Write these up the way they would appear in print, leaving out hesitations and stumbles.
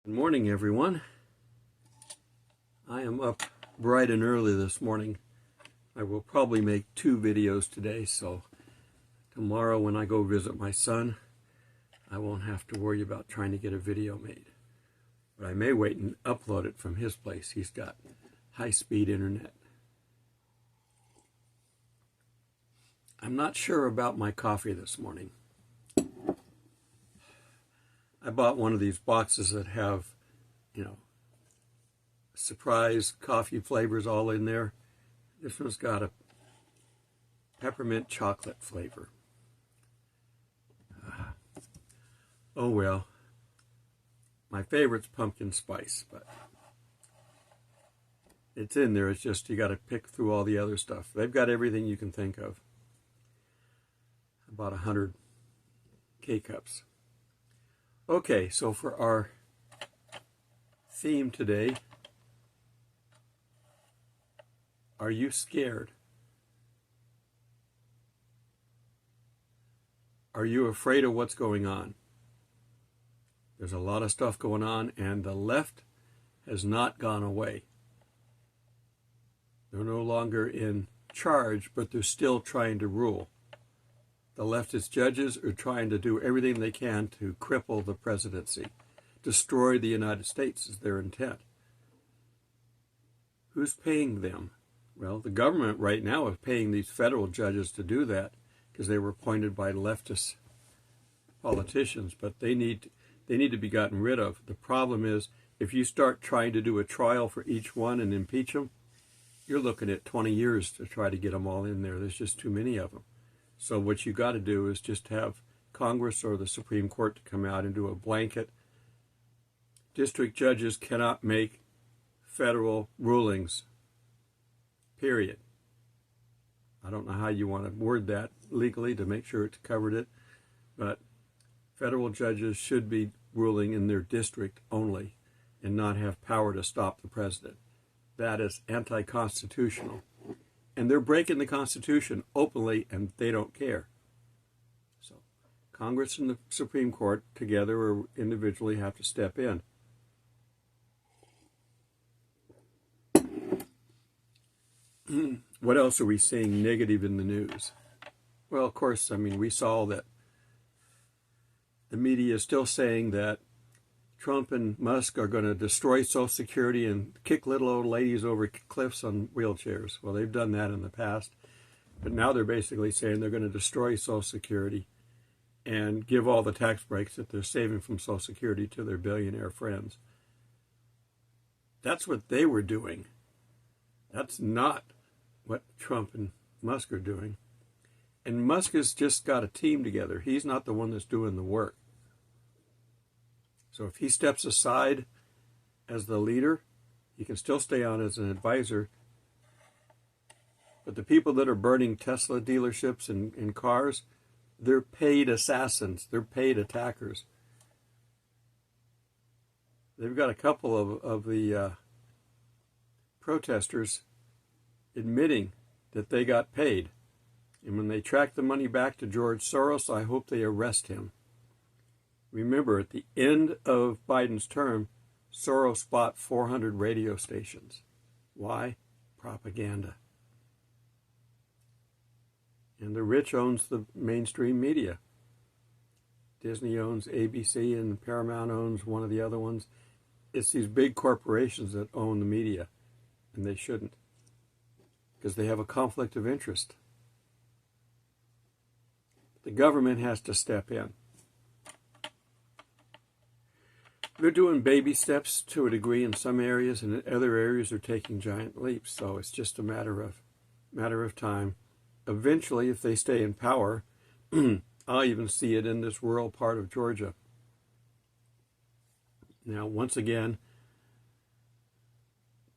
Good morning, everyone. I am up bright and early this morning. I will probably make 2 videos today, so tomorrow when I go visit my son, I won't have to worry about trying to get a video made. But I may wait and upload it from his place. He's got high-speed internet. I'm not sure about my coffee this morning. I bought one of these boxes that have, surprise coffee flavors all in there. This one's got a peppermint chocolate flavor. Oh well. My favorite's pumpkin spice, but it's in there. It's just you got to pick through all the other stuff. They've got everything you can think of. About 100 K-cups. Okay, so for our theme today, are you scared? Are you afraid of what's going on? There's a lot of stuff going on, and the left has not gone away. They're no longer in charge, but they're still trying to rule. The leftist judges are trying to do everything they can to cripple the presidency. Destroy the United States is their intent. Who's paying them? Well, the government right now is paying these federal judges to do that because they were appointed by leftist politicians, but they need to be gotten rid of. The problem is, if you start trying to do a trial for each one and impeach them, you're looking at 20 years to try to get them all in there. There's just too many of them. So what you got to do is just have Congress or the Supreme Court to come out and do a blanket. District judges cannot make federal rulings, period. I don't know how you want to word that legally to make sure it's covered it, but federal judges should be ruling in their district only and not have power to stop the president. That is anti-constitutional. And they're breaking the Constitution openly, and they don't care. So Congress and the Supreme Court together or individually have to step in. What else are we seeing negative in the news? Well, of course, we saw that the media is still saying that Trump and Musk are going to destroy Social Security and kick little old ladies over cliffs on wheelchairs. Well, they've done that in the past, but now they're basically saying they're going to destroy Social Security and give all the tax breaks that they're saving from Social Security to their billionaire friends. That's what they were doing. That's not what Trump and Musk are doing. And Musk has just got a team together. He's not the one that's doing the work. So if he steps aside as the leader, he can still stay on as an advisor. But the people that are burning Tesla dealerships and cars, they're paid assassins. They're paid attackers. They've got a couple of the protesters admitting that they got paid. And when they track the money back to George Soros, I hope they arrest him. Remember, at the end of Biden's term, Soros bought 400 radio stations. Why? Propaganda. And the rich owns the mainstream media. Disney owns ABC and Paramount owns one of the other ones. It's these big corporations that own the media, and they shouldn't, because they have a conflict of interest. The government has to step in. They're doing baby steps to a degree in some areas, and in other areas they're taking giant leaps. So it's just a matter of time. Eventually, if they stay in power, I'll even see it in this rural part of Georgia. Now, once again,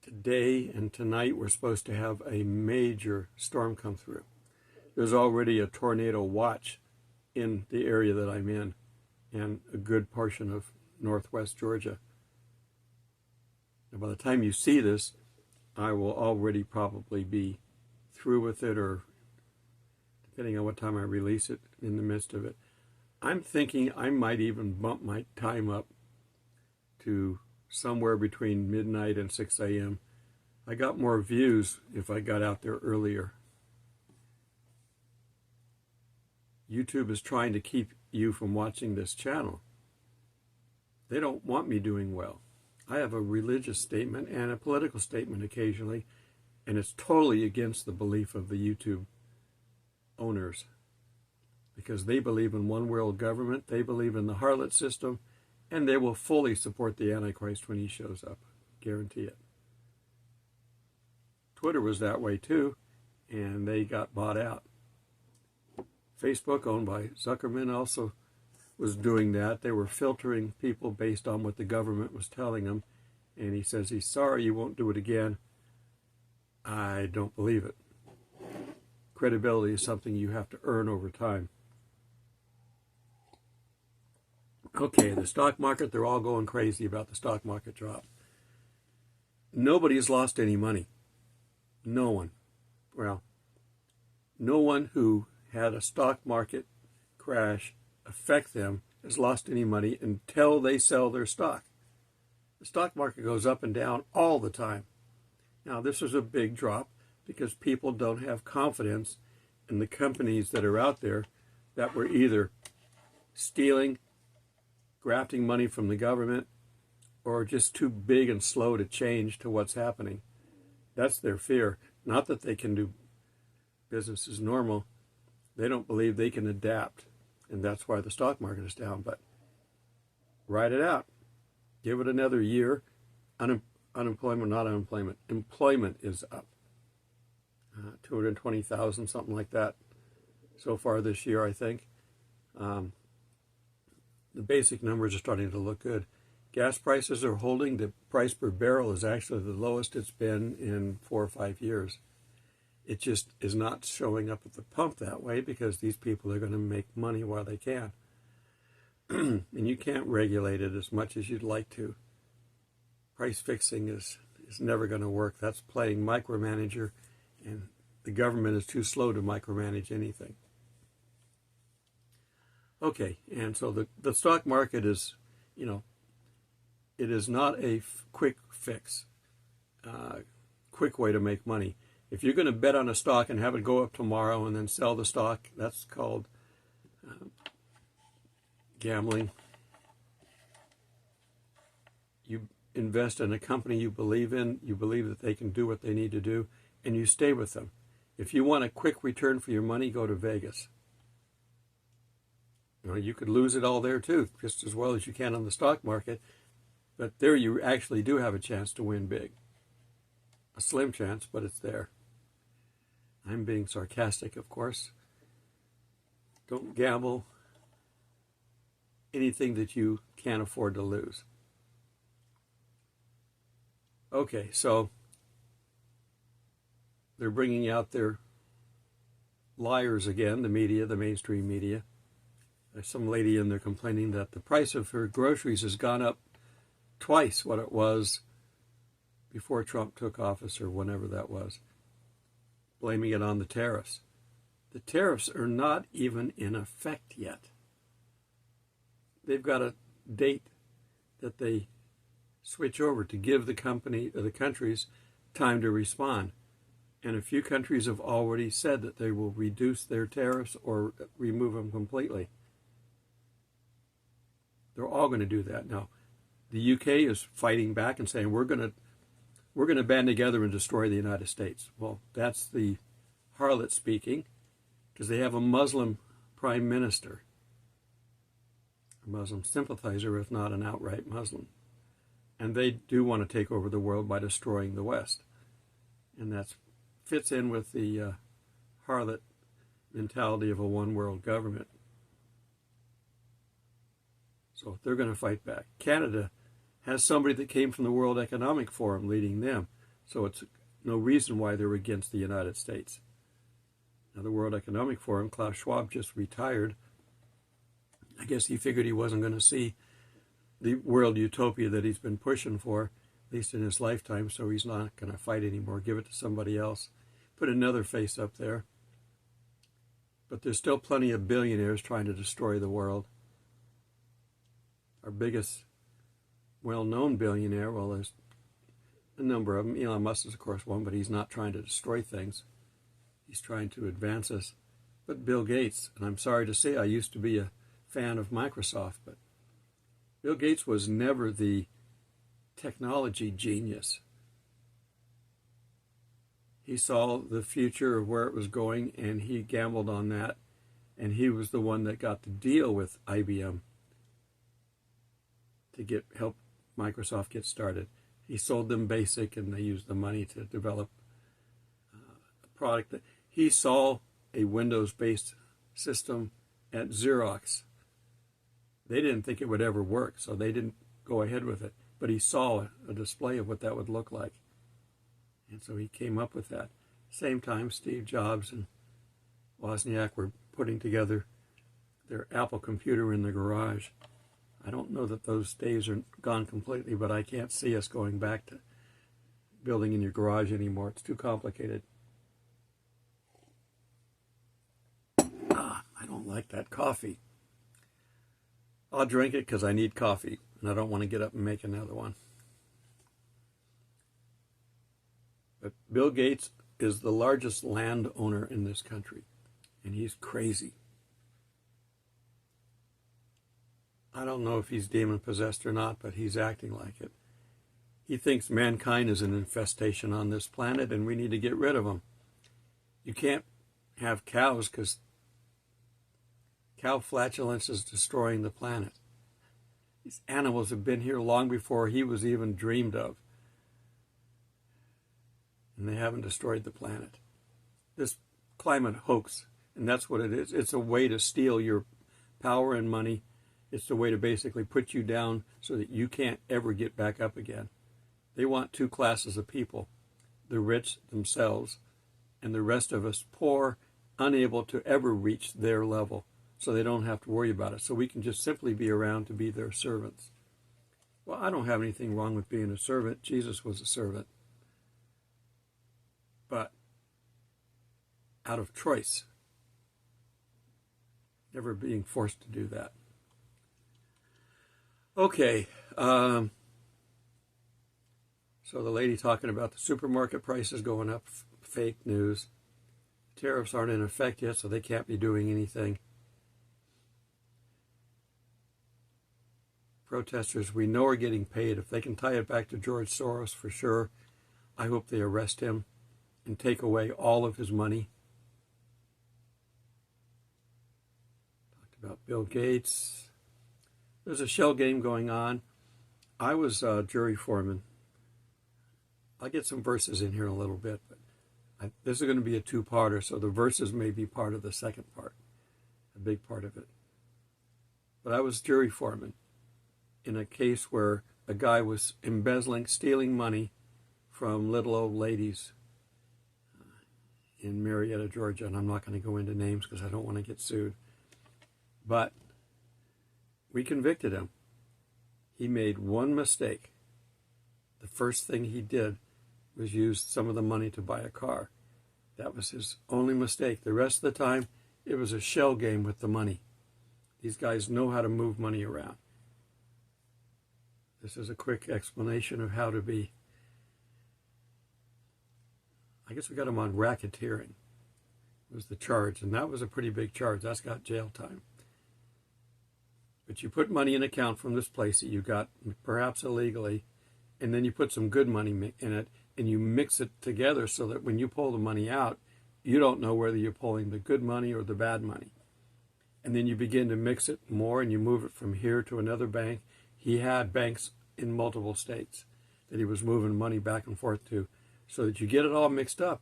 today and tonight we're supposed to have a major storm come through. There's already a tornado watch in the area that I'm in, and a good portion of northwest Georgia. And by the time you see this, I will already probably be through with it, or depending on what time I release it, in the midst of it. I'm thinking I might even bump my time up to somewhere between midnight and 6 a.m. I got more views if I got out there earlier. YouTube is trying to keep you from watching this channel. They don't want me doing well. I have a religious statement and a political statement occasionally, and it's totally against the belief of the YouTube owners, because they believe in one world government, they believe in the harlot system, and they will fully support the Antichrist when he shows up. Guarantee it. Twitter was that way too, and they got bought out. Facebook, owned by Zuckerman, also was doing that. They were filtering people based on what the government was telling them, and he says he's sorry, you won't do it again. I don't believe it. Credibility is something you have to earn over time. Okay, the stock market, they're all going crazy about the stock market drop. Nobody has lost any money. No one. Well, no one who had a stock market crash affect them has lost any money until they sell their stock. The stock market goes up and down all the time. Now, this is a big drop because people don't have confidence in the companies that are out there that were either stealing, grafting money from the government, or just too big and slow to change to what's happening. That's their fear. Not that they can do business as normal. They don't believe they can adapt, and that's why the stock market is down. But ride it out. Give it another year. Employment is up. 220,000, something like that, so far this year, I think. The basic numbers are starting to look good. Gas prices are holding. The price per barrel is actually the lowest it's been in 4 or 5 years. It just is not showing up at the pump that way because these people are going to make money while they can. And you can't regulate it as much as you'd like to. Price fixing is never going to work. That's playing micromanager, and the government is too slow to micromanage anything. Okay, and so the stock market is, it is not a quick fix, quick way to make money. If you're going to bet on a stock and have it go up tomorrow and then sell the stock, that's called gambling. You invest in a company you believe in, you believe that they can do what they need to do, and you stay with them. If you want a quick return for your money, go to Vegas. You could lose it all there too, just as well as you can on the stock market, but there you actually do have a chance to win big. A slim chance, but it's there. I'm being sarcastic, of course. Don't gamble anything that you can't afford to lose. Okay, so they're bringing out their liars again, the media, the mainstream media. There's some lady in there complaining that the price of her groceries has gone up twice what it was before Trump took office or whenever that was, blaming it on the tariffs. The tariffs are not even in effect yet. They've got a date that they switch over to give the countries time to respond. And a few countries have already said that they will reduce their tariffs or remove them completely. They're all going to do that. Now, the UK is fighting back and saying we're going to band together and destroy the United States. Well, that's the harlot speaking, because they have a Muslim prime minister, a Muslim sympathizer, if not an outright Muslim. And they do want to take over the world by destroying the West. And that fits in with the harlot mentality of a one-world government. So they're going to fight back. Canada has somebody that came from the World Economic Forum leading them. So it's no reason why they're against the United States. Now, the World Economic Forum, Klaus Schwab just retired. I guess he figured he wasn't going to see the world utopia that he's been pushing for, at least in his lifetime, so he's not going to fight anymore. Give it to somebody else. Put another face up there. But there's still plenty of billionaires trying to destroy the world. Our biggest well-known billionaire. Well, there's a number of them. Elon Musk is, of course, one, but he's not trying to destroy things. He's trying to advance us. But Bill Gates, and I'm sorry to say I used to be a fan of Microsoft, but Bill Gates was never the technology genius. He saw the future of where it was going, and he gambled on that, and he was the one that got to deal with IBM to help Microsoft get started. He sold them BASIC, and they used the money to develop a product that he saw a Windows-based system at Xerox. They didn't think it would ever work, so they didn't go ahead with it. But he saw a display of what that would look like. And so he came up with that. Same time, Steve Jobs and Wozniak were putting together their Apple computer in the garage. I don't know that those days are gone completely, but I can't see us going back to building in your garage anymore. It's too complicated. I don't like that coffee. I'll drink it because I need coffee, and I don't want to get up and make another one. But Bill Gates is the largest landowner in this country, and he's crazy. I don't know if he's demon-possessed or not, but he's acting like it. He thinks mankind is an infestation on this planet, and we need to get rid of them. You can't have cows because cow flatulence is destroying the planet. These animals have been here long before he was even dreamed of. And they haven't destroyed the planet. This climate hoax, and that's what it is. It's a way to steal your power and money. It's a way to basically put you down so that you can't ever get back up again. They want two classes of people, the rich themselves and the rest of us poor, unable to ever reach their level, so they don't have to worry about it. So we can just simply be around to be their servants. Well, I don't have anything wrong with being a servant. Jesus was a servant. But out of choice, never being forced to do that. Okay, so the lady talking about the supermarket prices going up, fake news. Tariffs aren't in effect yet, so they can't be doing anything. Protesters we know are getting paid. If they can tie it back to George Soros, for sure, I hope they arrest him and take away all of his money. Talked about Bill Gates. There's a shell game going on. I was jury foreman. I'll get some verses in here in a little bit, but this is going to be a two-parter, so the verses may be part of the second part, a big part of it. But I was jury foreman in a case where a guy was embezzling, stealing money from little old ladies in Marietta, Georgia, and I'm not going to go into names because I don't want to get sued. But we convicted him. He made one mistake. The first thing he did was use some of the money to buy a car. That was his only mistake. The rest of the time, it was a shell game with the money. These guys know how to move money around. This is a quick explanation of how to be. I guess we got him on racketeering, was the charge, and that was a pretty big charge. That's got jail time. But you put money in an account from this place that you got, perhaps illegally, and then you put some good money in it, and you mix it together so that when you pull the money out, you don't know whether you're pulling the good money or the bad money. And then you begin to mix it more, and you move it from here to another bank. He had banks in multiple states that he was moving money back and forth to, so that you get it all mixed up,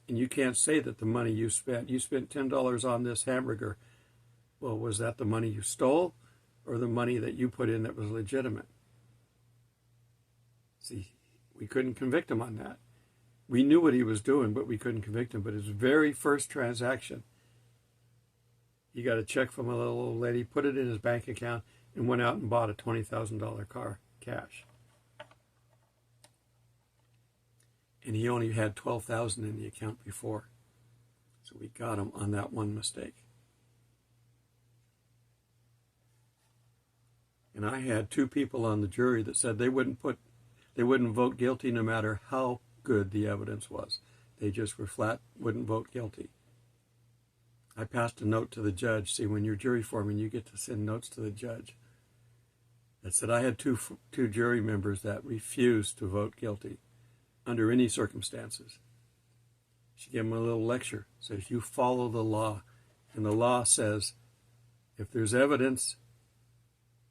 and you can't say that the money you spent $10 on this hamburger. Well, was that the money you stole or the money that you put in that was legitimate? See, we couldn't convict him on that. We knew what he was doing, but we couldn't convict him. But his very first transaction, he got a check from a little old lady, put it in his bank account, and went out and bought a $20,000 car, cash. And he only had $12,000 in the account before. So we got him on that one mistake. And I had two people on the jury that said they wouldn't vote guilty no matter how good the evidence was. They just were flat, wouldn't vote guilty. I passed a note to the judge. See, when you're jury foreman, you get to send notes to the judge. That said, I had two jury members that refused to vote guilty under any circumstances. She gave them a little lecture. Says, you follow the law. And the law says, if there's evidence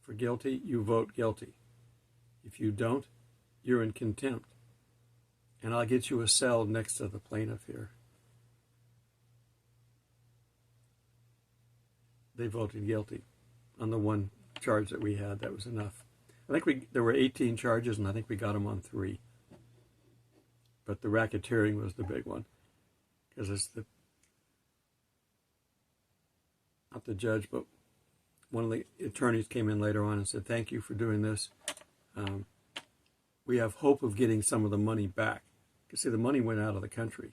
for guilty, you vote guilty. If you don't, you're in contempt. And I'll get you a cell next to the plaintiff here. They voted guilty on the one charge that we had. That was enough. I think there were 18 charges, and I think we got them on 3. But the racketeering was the big one. Because it's not the judge, but one of the attorneys came in later on and said, thank you for doing this. We have hope of getting some of the money back. Because, see, the money went out of the country.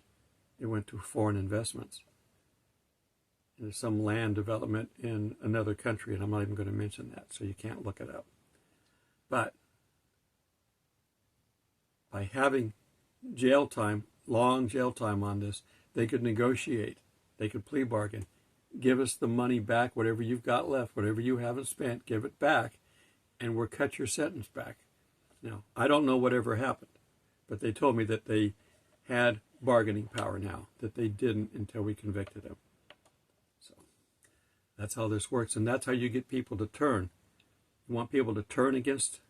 It went to foreign investments. There's some land development in another country, and I'm not even going to mention that, so you can't look it up. But by having jail time, long jail time on this, they could negotiate. They could plea bargain. Give us the money back, whatever you've got left, whatever you haven't spent, give it back, and we'll cut your sentence back. Now, I don't know whatever happened, but they told me that they had bargaining power now, that they didn't until we convicted them. So that's how this works, and that's how you get people to turn. You want people to turn against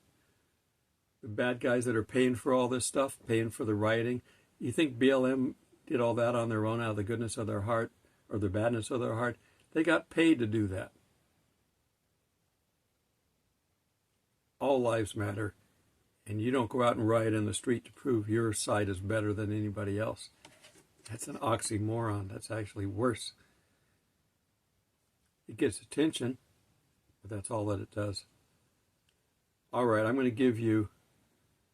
the bad guys that are paying for all this stuff, paying for the rioting. You think BLM did all that on their own out of the goodness of their heart or the badness of their heart? They got paid to do that. All lives matter, and you don't go out and riot in the street to prove your side is better than anybody else. That's an oxymoron. That's actually worse. It gets attention, but that's all that it does. All right, I'm going to give you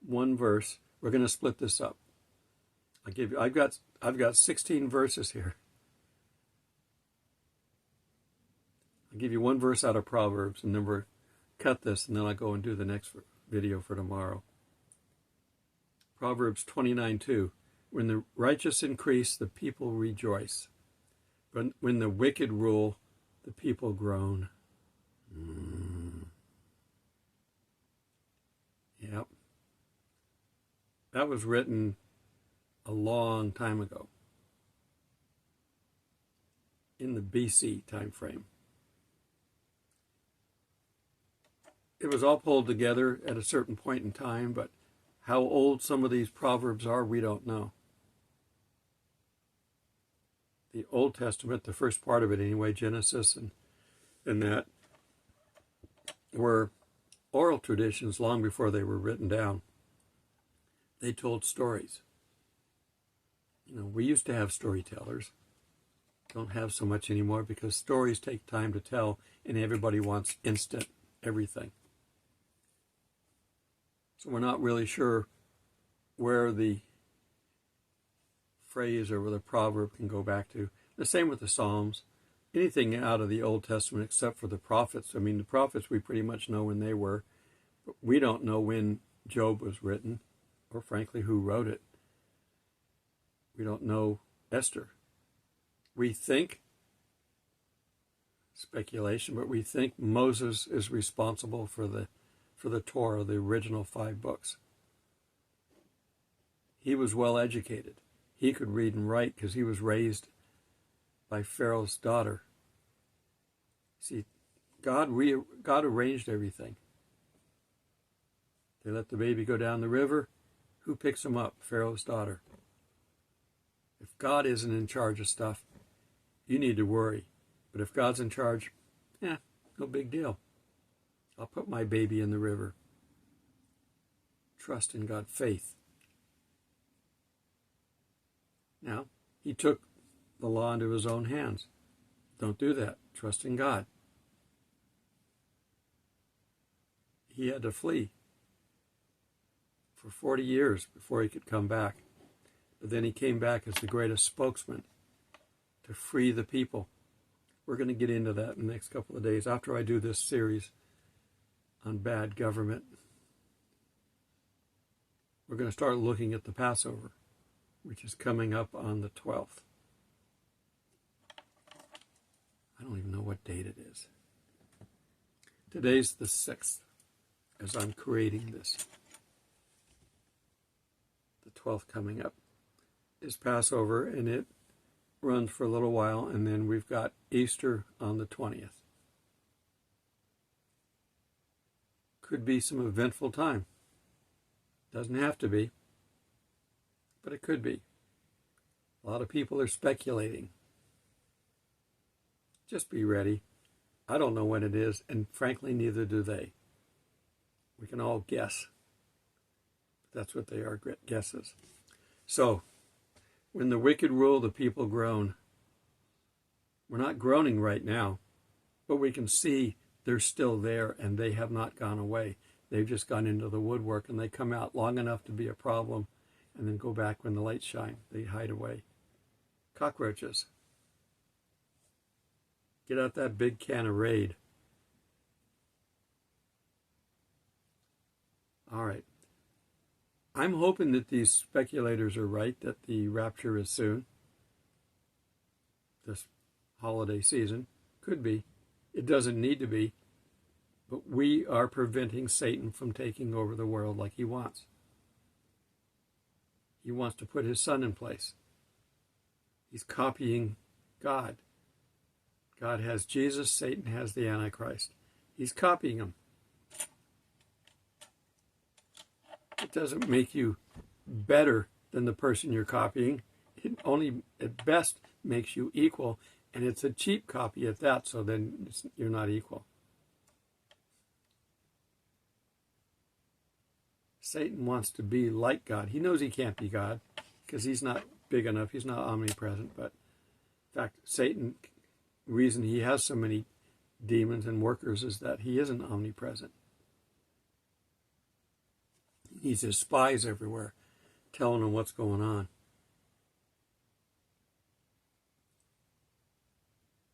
one verse. We're going to split this up. I've got 16 verses here. I'll give you one verse out of Proverbs, and then we'll cut this, and then I'll go and do the next video for tomorrow. Proverbs 29:2. When the righteous increase, the people rejoice. But when the wicked rule, the people groan. Yep. That was written a long time ago, in the BC time frame. It was all pulled together at a certain point in time, but how old some of these proverbs are, we don't know. The Old Testament, the first part of it anyway, Genesis and that, were oral traditions long before they were written down. They told stories. You know, we used to have storytellers. Don't have so much anymore because stories take time to tell and everybody wants instant everything. So we're not really sure where the phrase or where the proverb can go back to. The same with the Psalms. Anything out of the Old Testament except for the prophets. I mean, the prophets we pretty much know when they were, but we don't know when Job was written, or frankly, who wrote it. We don't know Esther. We think, speculation, but we think Moses is responsible for the Torah, the original 5 books. He was well educated. He could read and write because he was raised by Pharaoh's daughter. See, God arranged everything. They let the baby go down the river. Who picks him up? Pharaoh's daughter. If God isn't in charge of stuff, you need to worry. But if God's in charge, no big deal. I'll put my baby in the river. Trust in God, faith. Now, he took the law into his own hands. Don't do that. Trust in God. He had to flee for 40 years before he could come back. But then he came back as the greatest spokesman to free the people. We're going to get into that in the next couple of days after I do this series on bad government. We're going to start looking at the Passover, which is coming up on the 12th. I don't even know what date it is. Today's the 6th, as I'm creating this. The 12th coming up is Passover, and it runs for a little while, and then we've got Easter on the 20th. Could be some eventful time. Doesn't have to be, but it could be. A lot of people are speculating. Just be ready. I don't know when it is, and frankly, neither do they. We can all guess. That's what they are, guesses. So, when the wicked rule, the people groan. We're not groaning right now, but we can see they're still there and they have not gone away. They've just gone into the woodwork, and they come out long enough to be a problem and then go back when the lights shine. They hide away. Cockroaches. Get out that big can of Raid. All right. I'm hoping that these speculators are right, that the rapture is soon. This holiday season. Could be. It doesn't need to be. But we are preventing Satan from taking over the world like he wants. He wants to put his son in place. He's copying God. God has Jesus, Satan has the Antichrist. He's copying him. It doesn't make you better than the person you're copying. It only, at best, makes you equal, and it's a cheap copy at that, so then you're not equal. Satan wants to be like God. He knows he can't be God because he's not big enough. He's not omnipresent. But in fact, Satan, the reason he has so many demons and workers is that he isn't omnipresent. He needs his spies everywhere telling him what's going on.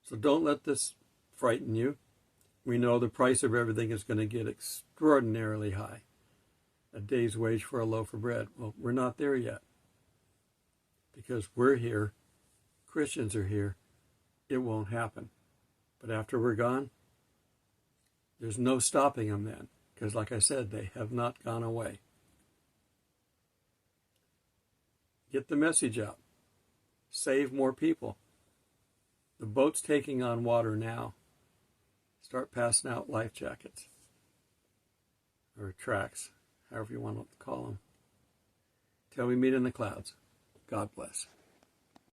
So don't let this frighten you. We know the price of everything is going to get extraordinarily high. A day's wage for a loaf of bread. Well, we're not there yet. Because we're here, Christians are here, it won't happen. But after we're gone, there's no stopping them then. Because like I said, they have not gone away. Get the message out. Save more people. The boat's taking on water now. Start passing out life jackets. Or tracks. However you want to call them. Till we meet in the clouds. God bless.